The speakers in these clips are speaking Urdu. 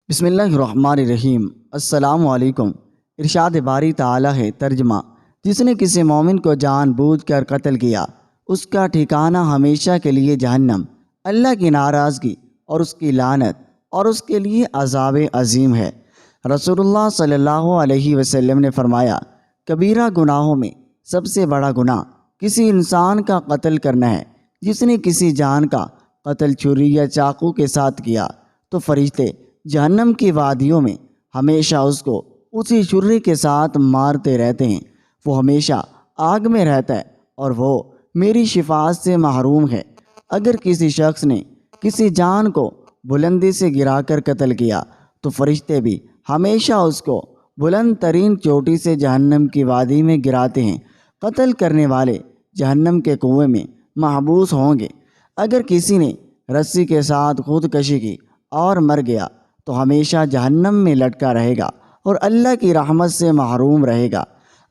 بسم اللہ الرحمن الرحیم۔ السلام علیکم۔ ارشاد باری تعالیٰ ہے ترجمہ: جس نے کسی مومن کو جان بوجھ کر قتل کیا اس کا ٹھکانہ ہمیشہ کے لیے جہنم، اللہ کی ناراضگی اور اس کی لعنت اور اس کے لیے عذاب عظیم ہے۔ رسول اللہ صلی اللہ علیہ وسلم نے فرمایا، کبیرہ گناہوں میں سب سے بڑا گناہ کسی انسان کا قتل کرنا ہے۔ جس نے کسی جان کا قتل چھری یا چاقو کے ساتھ کیا تو فرشتے جہنم کی وادیوں میں ہمیشہ اس کو اسی چھری کے ساتھ مارتے رہتے ہیں۔ وہ ہمیشہ آگ میں رہتا ہے اور وہ میری شفاعت سے محروم ہے۔ اگر کسی شخص نے کسی جان کو بلندی سے گرا کر قتل کیا تو فرشتے بھی ہمیشہ اس کو بلند ترین چوٹی سے جہنم کی وادی میں گراتے ہیں۔ قتل کرنے والے جہنم کے کنویں میں محبوس ہوں گے۔ اگر کسی نے رسی کے ساتھ خودکشی کی اور مر گیا تو ہمیشہ جہنم میں لٹکا رہے گا اور اللہ کی رحمت سے محروم رہے گا۔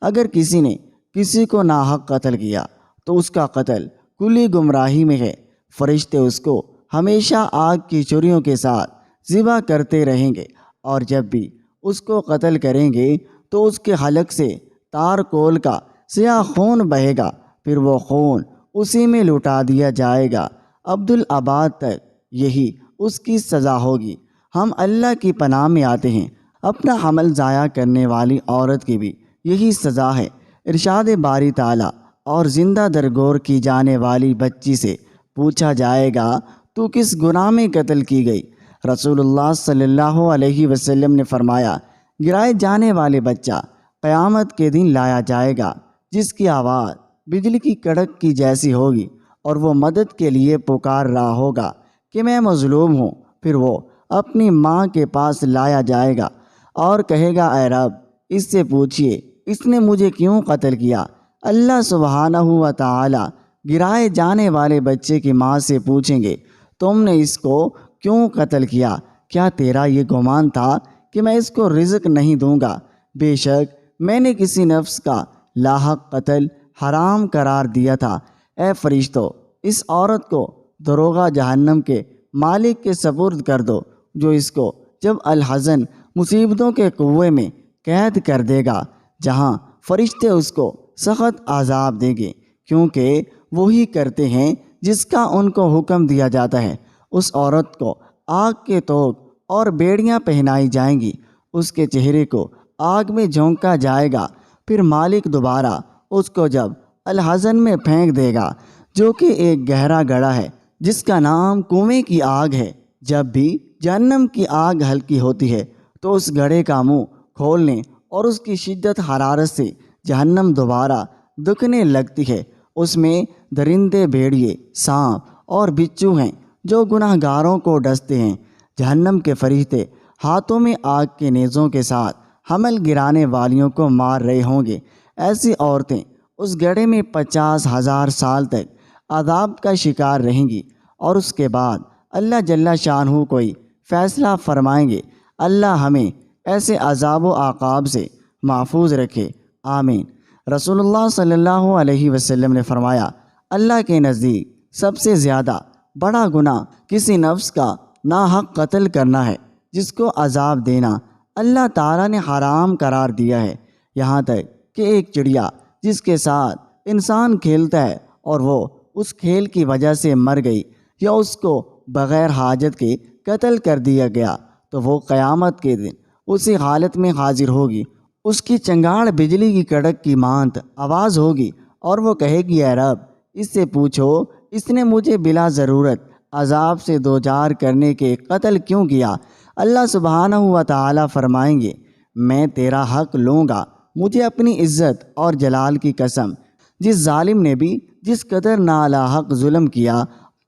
اگر کسی نے کسی کو ناحق قتل کیا تو اس کا قتل کلی گمراہی میں ہے۔ فرشتے اس کو ہمیشہ آگ کی چھریوں کے ساتھ ذبح کرتے رہیں گے، اور جب بھی اس کو قتل کریں گے تو اس کے حلق سے تار کول کا سیاہ خون بہے گا، پھر وہ خون اسی میں لٹا دیا جائے گا۔ عبدالآباد تک یہی اس کی سزا ہوگی۔ ہم اللہ کی پناہ میں آتے ہیں، اپنا حمل ضائع کرنے والی عورت کی بھی یہی سزا ہے۔ ارشاد باری تعالیٰ: اور زندہ درگور کی جانے والی بچی سے پوچھا جائے گا تو کس گناہ میں قتل کی گئی؟ رسول اللہ صلی اللہ علیہ وسلم نے فرمایا، گرائے جانے والے بچہ قیامت کے دن لایا جائے گا، جس کی آواز بجلی کی کڑک کی جیسی ہوگی، اور وہ مدد کے لیے پکار رہا ہوگا کہ میں مظلوم ہوں۔ پھر وہ اپنی ماں کے پاس لایا جائے گا اور کہے گا، اے رب، اس سے پوچھئے اس نے مجھے کیوں قتل کیا؟ اللہ سبحانہ و تعالی گرائے جانے والے بچے کی ماں سے پوچھیں گے، تم نے اس کو کیوں قتل کیا؟ کیا تیرا یہ گمان تھا کہ میں اس کو رزق نہیں دوں گا؟ بے شک میں نے کسی نفس کا لاحق قتل حرام قرار دیا تھا۔ اے فرشتو، اس عورت کو دروغہ جہنم کے مالک کے سپرد کر دو، جو اس کو جب الحزن مصیبتوں کے کنویں میں قید کر دے گا، جہاں فرشتے اس کو سخت عذاب دیں گے، کیونکہ وہی کرتے ہیں جس کا ان کو حکم دیا جاتا ہے۔ اس عورت کو آگ کے توق اور بیڑیاں پہنائی جائیں گی، اس کے چہرے کو آگ میں جھونکا جائے گا، پھر مالک دوبارہ اس کو جب الحزن میں پھینک دے گا، جو کہ ایک گہرا گڑھا ہے جس کا نام کنویں کی آگ ہے۔ جب بھی جہنم کی آگ ہلکی ہوتی ہے تو اس گڑھے کا منہ کھولنے اور اس کی شدت حرارت سے جہنم دوبارہ دکھنے لگتی ہے۔ اس میں درندے، بھیڑیے، سانپ اور بچھو ہیں جو گناہ گاروں کو ڈستے ہیں۔ جہنم کے فرشتے ہاتھوں میں آگ کے نیزوں کے ساتھ حمل گرانے والیوں کو مار رہے ہوں گے۔ ایسی عورتیں اس گڑھے میں 50,000 سال تک عذاب کا شکار رہیں گی، اور اس کے بعد اللہ جل شانہ کوئی فیصلہ فرمائیں گے۔ اللہ ہمیں ایسے عذاب و عقاب سے محفوظ رکھے، آمین۔ رسول اللہ صلی اللہ علیہ وسلم نے فرمایا، اللہ کے نزدیک سب سے زیادہ بڑا گناہ کسی نفس کا ناحق قتل کرنا ہے، جس کو عذاب دینا اللہ تعالیٰ نے حرام قرار دیا ہے۔ یہاں تک کہ ایک چڑیا جس کے ساتھ انسان کھیلتا ہے اور وہ اس کھیل کی وجہ سے مر گئی، یا اس کو بغیر حاجت کے قتل کر دیا گیا، تو وہ قیامت کے دن اسی حالت میں حاضر ہوگی۔ اس کی چنگاڑ بجلی کی کڑک کی مانت آواز ہوگی، اور وہ کہے گی، اے رب، اس سے پوچھو اس نے مجھے بلا ضرورت عذاب سے دوچار کرنے کے قتل کیوں کیا؟ اللہ سبحانہ و تعالی فرمائیں گے، میں تیرا حق لوں گا، مجھے اپنی عزت اور جلال کی قسم، جس ظالم نے بھی جس قدر نالاحق ظلم کیا،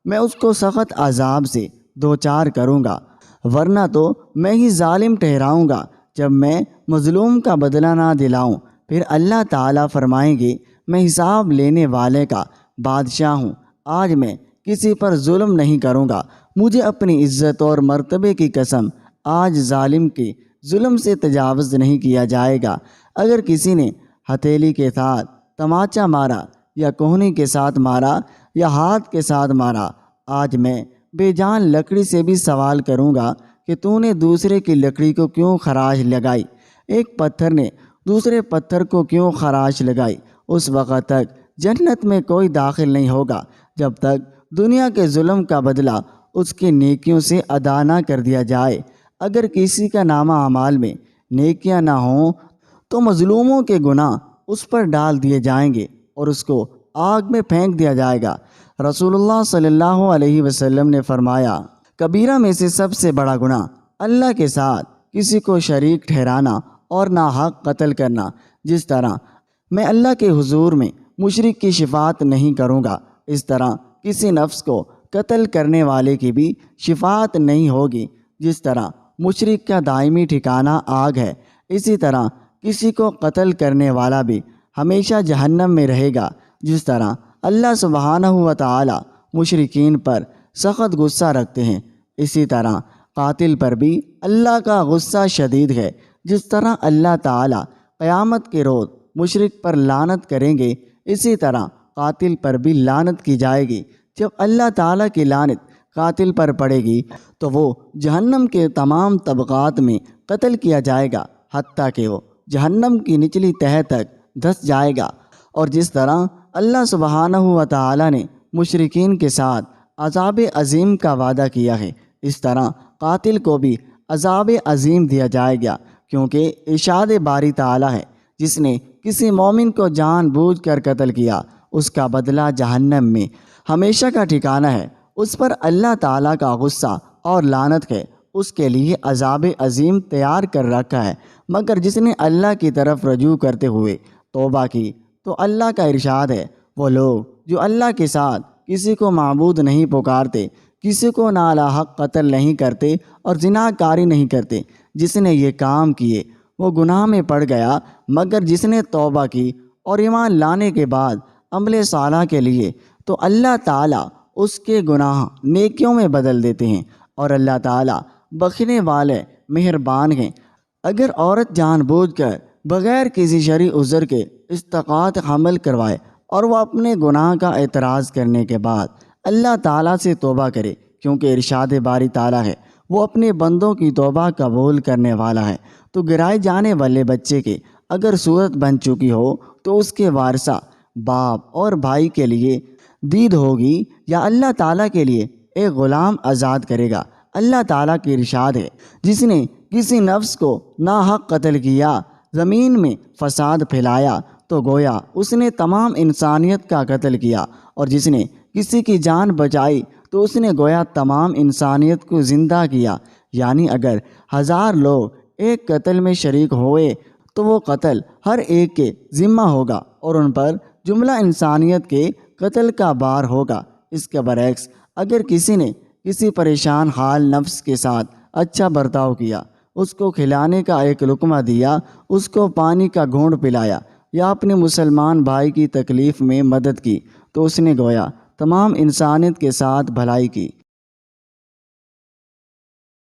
میں اس کو سخت عذاب سے دوچار کروں گا، ورنہ تو میں ہی ظالم ٹھہراؤں گا جب میں مظلوم کا بدلہ نہ دلاؤں۔ پھر اللہ تعالیٰ فرمائیں گے، میں حساب لینے والے کا بادشاہ ہوں، آج میں کسی پر ظلم نہیں کروں گا، مجھے اپنی عزت اور مرتبے کی قسم، آج ظالم کے ظلم سے تجاوز نہیں کیا جائے گا۔ اگر کسی نے ہتھیلی کے ساتھ تماچا مارا، یا کوہنی کے ساتھ مارا، یا ہاتھ کے ساتھ مارا، آج میں بے جان لکڑی سے بھی سوال کروں گا کہ کہ تو نے دوسرے کی لکڑی کو کیوں خراش لگائی، ایک پتھر نے دوسرے پتھر کو کیوں خراش لگائی۔ اس وقت تک جنت میں کوئی داخل نہیں ہوگا جب تک دنیا کے ظلم کا بدلہ اس کی نیکیوں سے ادا نہ کر دیا جائے۔ اگر کسی کا نامہ اعمال میں نیکیاں نہ ہوں تو مظلوموں کے گناہ اس پر ڈال دیے جائیں گے اور اس کو آگ میں پھینک دیا جائے گا۔ رسول اللہ صلی اللہ علیہ وسلم نے فرمایا، کبیرہ میں سے سب سے بڑا گناہ اللہ کے ساتھ کسی کو شریک ٹھہرانا اور ناحق قتل کرنا۔ جس طرح میں اللہ کے حضور میں مشرک کی شفاعت نہیں کروں گا، اس طرح کسی نفس کو قتل کرنے والے کی بھی شفاعت نہیں ہوگی۔ جس طرح مشرک کا دائمی ٹھکانہ آگ ہے، اسی طرح کسی کو قتل کرنے والا بھی ہمیشہ جہنم میں رہے گا۔ جس طرح اللہ سبحانہ و تعالی مشرکین پر سخت غصہ رکھتے ہیں، اسی طرح قاتل پر بھی اللہ کا غصہ شدید ہے۔ جس طرح اللہ تعالی قیامت کے روز مشرک پر لعنت کریں گے، اسی طرح قاتل پر بھی لعنت کی جائے گی۔ جب اللہ تعالیٰ کی لعنت قاتل پر پڑے گی تو وہ جہنم کے تمام طبقات میں قتل کیا جائے گا، حتیٰ کہ وہ جہنم کی نچلی تہہ تک دھس جائے گا۔ اور جس طرح اللہ سبحانہ و تعالیٰ نے مشرکین کے ساتھ عذاب عظیم کا وعدہ کیا ہے، اس طرح قاتل کو بھی عذاب عظیم دیا جائے گا، کیونکہ ارشاد باری تعالیٰ ہے، جس نے کسی مومن کو جان بوجھ کر قتل کیا اس کا بدلہ جہنم میں ہمیشہ کا ٹھکانہ ہے۔ اس پر اللہ تعالیٰ کا غصہ اور لعنت ہے، اس کے لیے عذاب عظیم تیار کر رکھا ہے۔ مگر جس نے اللہ کی طرف رجوع کرتے ہوئے توبہ کی تو اللہ کا ارشاد ہے، وہ لوگ جو اللہ کے ساتھ کسی کو معبود نہیں پکارتے، کسی کو نالاحق قتل نہیں کرتے اور زنا کاری نہیں کرتے، جس نے یہ کام کیے وہ گناہ میں پڑ گیا۔ مگر جس نے توبہ کی اور ایمان لانے کے بعد عمل صالح کے لیے تو اللہ تعالیٰ اس کے گناہ نیکیوں میں بدل دیتے ہیں، اور اللہ تعالیٰ بخشنے والے مہربان ہیں۔ اگر عورت جان بوجھ کر بغیر کسی شرعی عذر کے استقاعت حمل کروائے اور وہ اپنے گناہ کا اعتراض کرنے کے بعد اللہ تعالیٰ سے توبہ کرے، کیونکہ ارشاد باری تعالیٰ ہے، وہ اپنے بندوں کی توبہ قبول کرنے والا ہے، تو گرائے جانے والے بچے کے اگر صورت بن چکی ہو تو اس کے وارثہ باپ اور بھائی کے لیے دید ہوگی، یا اللہ تعالیٰ کے لیے ایک غلام آزاد کرے گا۔ اللہ تعالیٰ کی ارشاد ہے، جس نے کسی نفس کو ناحق قتل کیا، زمین میں فساد پھیلایا، تو گویا اس نے تمام انسانیت کا قتل کیا، اور جس نے کسی کی جان بچائی تو اس نے گویا تمام انسانیت کو زندہ کیا۔ یعنی اگر 1000 لوگ ایک قتل میں شریک ہوئے تو وہ قتل ہر ایک کے ذمہ ہوگا اور ان پر جملہ انسانیت کے قتل کا بار ہوگا۔ اس کے برعکس اگر کسی نے کسی پریشان حال نفس کے ساتھ اچھا برتاؤ کیا، اس کو کھلانے کا ایک لقمہ دیا، اس کو پانی کا گھونٹ پلایا، یا اپنے مسلمان بھائی کی تکلیف میں مدد کی، تو اس نے گویا تمام انسانیت کے ساتھ بھلائی کی۔